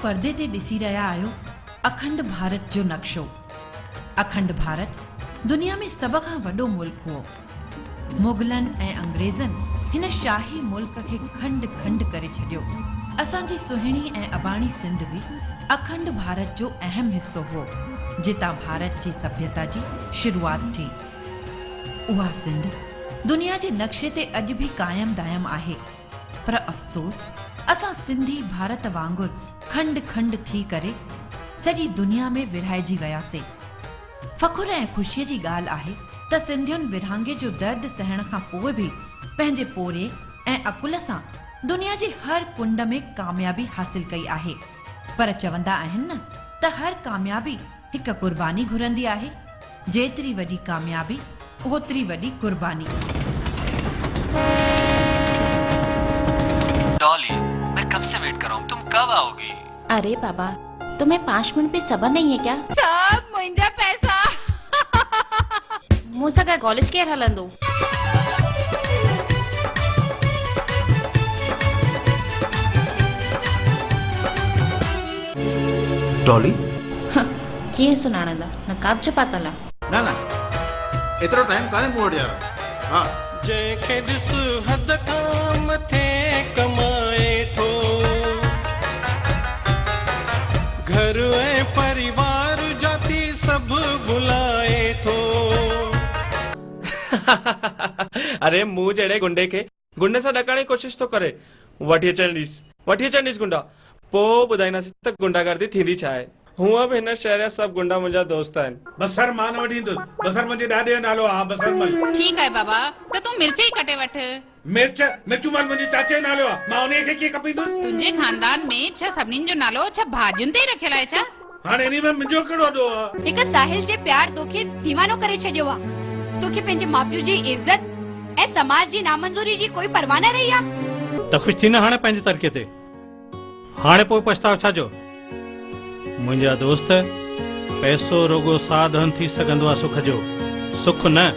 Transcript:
पर्दे ते ॾिसी रहिया आहियो अखंड भारत जो नक्शो। अखंड भारत दुनिया में सभ खां वॾो मुल्क हुओ। मुग़लनि ऐं अंग्रेज़नि हिन शाही मुल्क खे खंड खंड करे छॾियो। असांजी सुहिणी ऐं अबाणी सिंध बि अखंड भारत जो अहम हिस्सो हो, जितां भारत जी सभ्यता जी शुरूआत थी। उहा सिंध दुनिया जे नक्शे ते अॼु बि क़ायम दायम आहे, पर अफ़सोस असां सिंधी भारत वांगुरु खंड खंड थी करे सॼी दुनिया में विरहाइजी वियासीं। फ़खुर ऐं ख़ुशीअ जी ॻाल्हि आहे त सिंधियुनि विरहांगे जो दर्द सहण खां पोइ बि पंहिंजे पोरे ऐं अकुल सां दुनिया जे हर कुंड में कामयाबी हासिल कई आहे। पर चवंदा आहिनि न त हर कामयाबी हिकु कुर्बानी घुरंदी आहे। जेतिरी वॾी कामयाबी ओतिरी वॾी कुर्बानी। डॉली, मैं कब से वेट कर रहा हूँ, तुम कब आओगी? अरे बाबा, तुम्हें 5 मिनट भी सब्र नहीं है क्या? सब मुंहिंजा पैसा। मूंसां गॾु कॉलेज केरु हलंदो? डॉली कीअं सुञाणंदा? नकाब जो पातल आहे? ना ना एतिरो टाइम कान्हे मूं वटि यार। हा जंहिंखे ॾिस हद खां मथे कमाए थो, घर ऐं परिवार जाती सभु भुलाए थो। अरे मुंह जहिड़े गुंडे खे गुंडे सां ॾकण जी कोशिश थो करे। वठी अचण ॾिस गुंडा, पोइ ॿुधाईंदासीं त गुंडागर्दी थींदी छा आहे। हूअं बि हिन शहर जा सभु गुंडा मुंहिंजा दोस्त आहिनि। बसर मां न वठी ईंदुसि, बसर मुंहिंजे ॾाॾे जो नालो आहे बसरमल। ठीक आहे बाबा, त तूं मिर्च ई कटे वठ। मिर्चूमल मुंहिंजे चाचे जो नालो आहे, मां उन्हीअ खे कीअं कपींदुसि? तुंहिंजे खानदान में छा सभिनीनि जो नालो छा भाॼियुनि ते ई रखियल आहे छा? हाणे इन्ही में मुंहिंजो कहिड़ो ॾोह आहे? हिकु साहिल जे प्यार तोखे दीवानो करे छॾियो आहे। तोखे पंहिंजे माउ पीउ जी इज़त ऐं समाज जी नामंजूरी जी कोई परवाह न रही आहे। त ख़ुशि थी न हाणे पंहिंजे तरीक़े ते? हाणे पोइ पछताव छाजो? मुंहिंजा दोस्त, पैसो रुगो साधन थी सघंदो आहे सुख जो, सुख न।